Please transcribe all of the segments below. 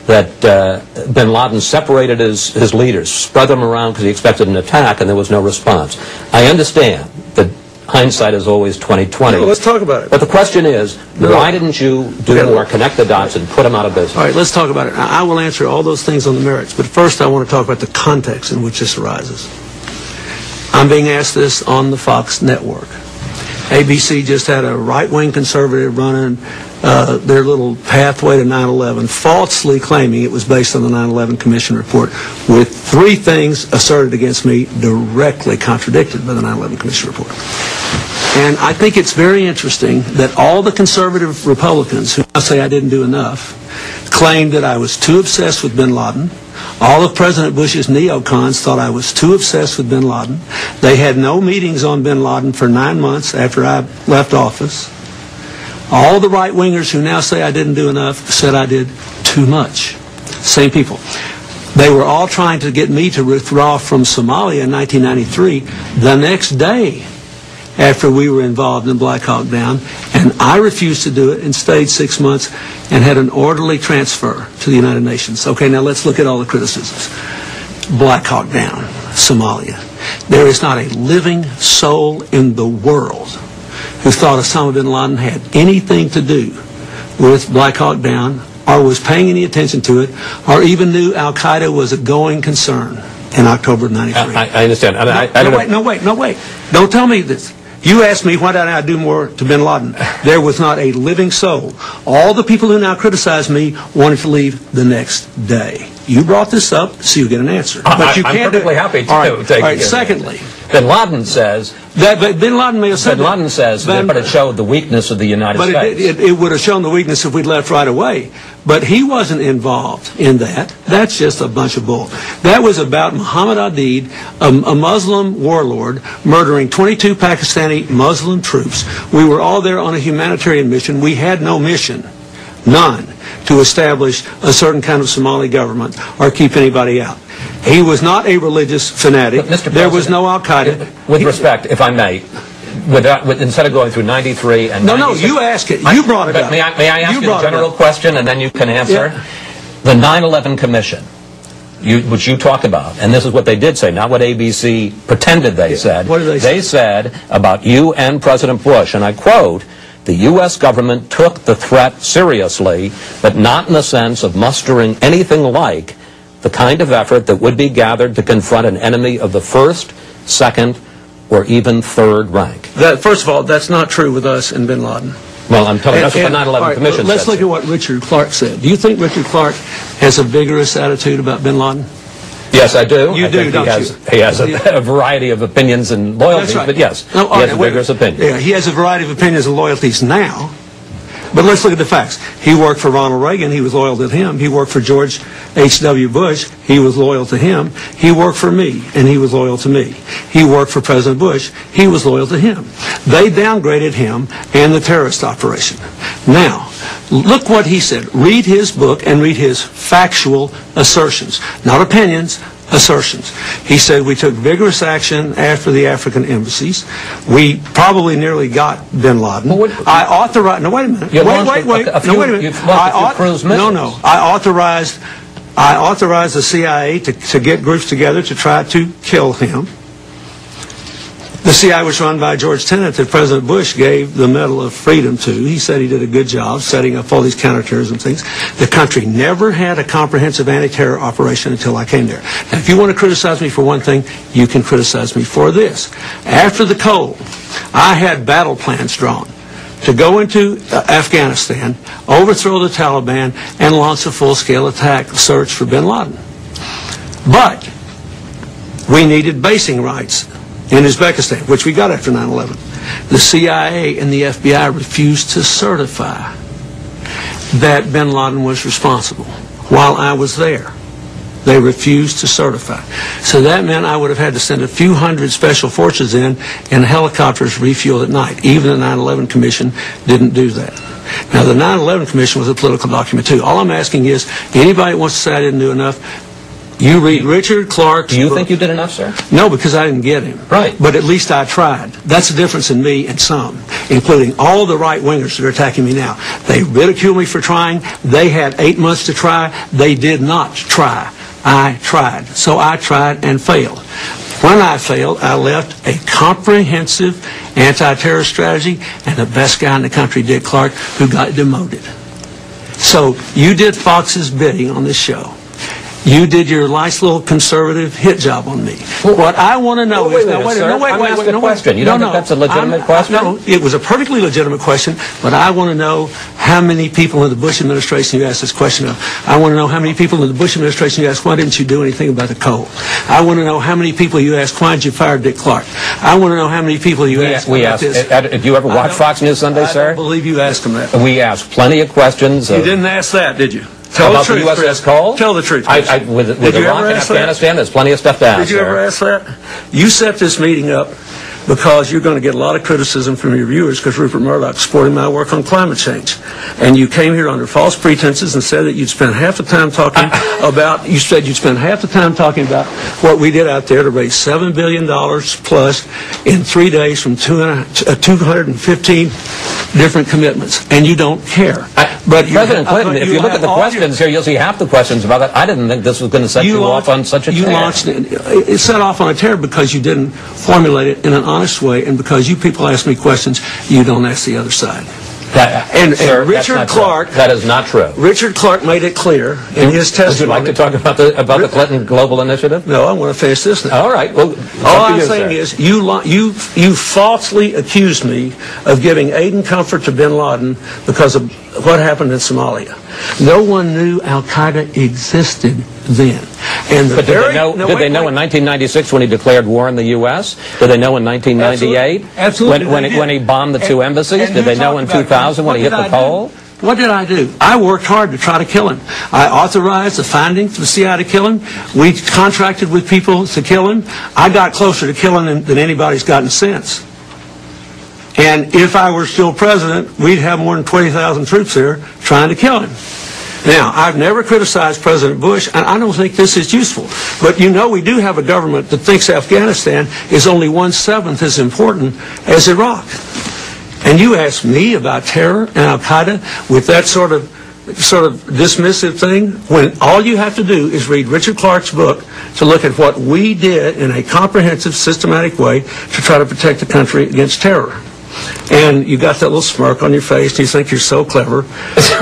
that bin Laden separated his leaders, spread them around because he expected an attack, and there was no response. I understand that hindsight is always 20/20. No, let's talk about it. But the question is, why didn't you do more, connect the dots, and put him out of business? All right, let's talk about it. I will answer all those things on the merits, but first I want to talk about the context in which this arises. I'm being asked this on the Fox network. ABC just had a right-wing conservative running their little pathway to 9/11, falsely claiming it was based on the 9/11 Commission report, with 3 things asserted against me directly contradicted by the 9/11 Commission report. And I think it's very interesting that all the conservative Republicans who now say I didn't do enough claimed that I was too obsessed with bin Laden. All of President Bush's neocons thought I was too obsessed with bin Laden. They had no meetings on bin Laden for 9 months after I left office. All the right-wingers who now say I didn't do enough said I did too much. Same people. They were all trying to get me to withdraw from Somalia in 1993 the next day after we were involved in Black Hawk Down, and I refused to do it and stayed 6 months and had an orderly transfer to the United Nations. Okay, now let's look at all the criticisms. Black Hawk Down, Somalia. There is not a living soul in the world who thought Osama bin Laden had anything to do with Black Hawk Down, or was paying any attention to it, or even knew Al-Qaeda was a going concern in October of 93. I understand. No, wait. Don't tell me this. You asked me why did I do more to bin Laden. There was not a living soul. All the people who now criticize me wanted to leave the next day. You brought this up, so you get an answer. But you can't. I'm perfectly happy to. All right. Secondly, bin Laden says that bin Laden may have said bin Laden says that, but it showed the weakness of the United States. But it would have shown the weakness if we'd left right away. But he wasn't involved in that. That's just a bunch of bull. That was about Muhammad Aidid, a Muslim warlord, murdering 22 Pakistani Muslim troops. We were all there on a humanitarian mission. We had no mission, none, to establish a certain kind of Somali government or keep anybody out. He was not a religious fanatic. There was no Al-Qaeda. With respect, if I may, instead of going through 93 and 96... No, you ask it. You brought it up. May I ask you a general question and then you can answer? Yeah. The 9/11 Commission, which you talked about, and this is what they did say, not what ABC pretended they said. What did they say? They said about you and President Bush, and I quote, "The U.S. government took the threat seriously, but not in the sense of mustering anything like the kind of effort that would be gathered to confront an enemy of the first, second, or even third rank." First of all, that's not true with us and bin Laden. Well, I'm telling you, that's what the 9/11 Commission said. Let's look at what Richard Clarke said. Do you think Richard Clarke has a vigorous attitude about bin Laden? Yes, I do. You do, don't you? He has a variety of opinions and loyalties, but yes, he has a vigorous opinion. Yeah, he has a variety of opinions and loyalties now. But let's look at the facts. He worked for Ronald Reagan. He was loyal to him. He worked for George H.W. Bush. He was loyal to him. He worked for me, and he was loyal to me. He worked for President Bush. He was loyal to him. They downgraded him and the terrorist operation. Now, look what he said. Read his book and read his factual assertions, not opinions, assertions. He said we took vigorous action after the African embassies. We probably nearly got bin Laden. I authorized. No, wait a minute. Wait a minute. I authorized the CIA to get groups together to try to kill him. The CIA was run by George Tenet that President Bush gave the Medal of Freedom to. He said he did a good job setting up all these counterterrorism things. The country never had a comprehensive anti-terror operation until I came there. Now, if you want to criticize me for one thing, you can criticize me for this. After the cold, I had battle plans drawn to go into Afghanistan, overthrow the Taliban, and launch a full-scale attack search for bin Laden. But we needed basing rights in Uzbekistan, which we got after 9/11. The CIA and the FBI refused to certify that bin Laden was responsible while I was there. They refused to certify. So that meant I would have had to send a few hundred special forces in and helicopters refueled at night. Even the 9/11 Commission didn't do that. Now, the 9/11 Commission was a political document, too. All I'm asking is, anybody who wants to say I didn't do enough, You read Richard Clark's Do you book. think you did enough, sir? No, because I didn't get him. Right. But at least I tried. That's the difference in me and some, including all the right-wingers that are attacking me now. They ridicule me for trying. They had 8 months to try. They did not try. I tried. So I tried and failed. When I failed, I left a comprehensive anti-terror strategy and the best guy in the country, Dick Clark, who got demoted. So you did Fox's bidding on this show. You did your nice little conservative hit job on me. What I want to know is... I'm asking a question. You don't think that's a legitimate question? No, it was a perfectly legitimate question, but I want to know how many people in the Bush administration you asked this question of. I want to know how many people in the Bush administration you asked, why didn't you do anything about the coal? I want to know how many people you asked, why did you fire Dick Clark? I want to know how many people you asked about this. Did you ever watch Fox News Sunday, sir? I don't believe you asked them that. We asked plenty of questions. You didn't ask that, did you? Tell about the truth, the USS Chris. Cole? Tell the truth, Chris. With Did you Iraq ever and ask that? Afghanistan, there's plenty of stuff to ask. Did you ever ask that? You set this meeting up because you're going to get a lot of criticism from your viewers because Rupert Murdoch supported my work on climate change. And you came here under false pretenses and said that you'd spend half the time talking about, you said you'd spend half the time talking about what we did out there to raise $7 billion plus in 3 days from 215 different commitments. And you don't care. But President Clinton, if you look at the questions here, you'll see half the questions about that. I didn't think this was going to set you off on such a tear. You launched it set off on a tear because you didn't formulate it in an honest way, and because you people ask me questions, you don't ask the other side. Sir, Richard Clark... That is not true. Richard Clark made it clear in his testimony... Would you like to talk about the Clinton Global Initiative? No, I want to finish this now. All right. Well, all I'm saying is you falsely accused me of giving aid and comfort to bin Laden because of what happened in Somalia. No one knew Al-Qaeda existed then. But did they know in 1996 when he declared war on the U.S.? Did they know in 1998? Absolutely. When he bombed the two embassies? Did they know in 2000 when he hit the pole? What did I do? I worked hard to try to kill him. I authorized the funding for the CIA to kill him. We contracted with people to kill him. I got closer to killing him than anybody's gotten since. And if I were still president, we'd have more than 20,000 troops there trying to kill him. Now, I've never criticized President Bush, and I don't think this is useful. But you know we do have a government that thinks Afghanistan is only 1/7 as important as Iraq. And you ask me about terror and Al-Qaeda with that sort of dismissive thing, when all you have to do is read Richard Clark's book to look at what we did in a comprehensive, systematic way to try to protect the country against terror. And you got that little smirk on your face and you think you're so clever.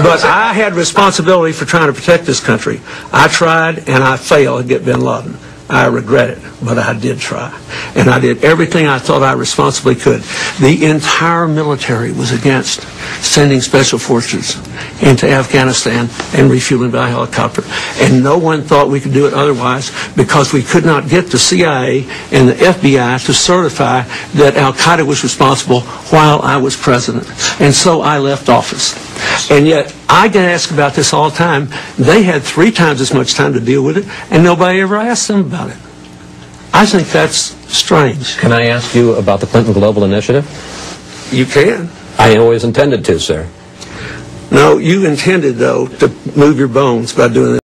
But I had responsibility for trying to protect this country. I tried and I failed to get bin Laden. I regret it, but I did try. And I did everything I thought I responsibly could. The entire military was against sending special forces into Afghanistan and refueling by helicopter. And no one thought we could do it otherwise because we could not get the CIA and the FBI to certify that Al-Qaeda was responsible while I was president. And so I left office. And yet, I get asked about this all the time. They had 3 times as much time to deal with it, and nobody ever asked them about it. I think that's strange. Can I ask you about the Clinton Global Initiative? You can. I always intended to, sir. No, you intended, though, to move your bones by doing this.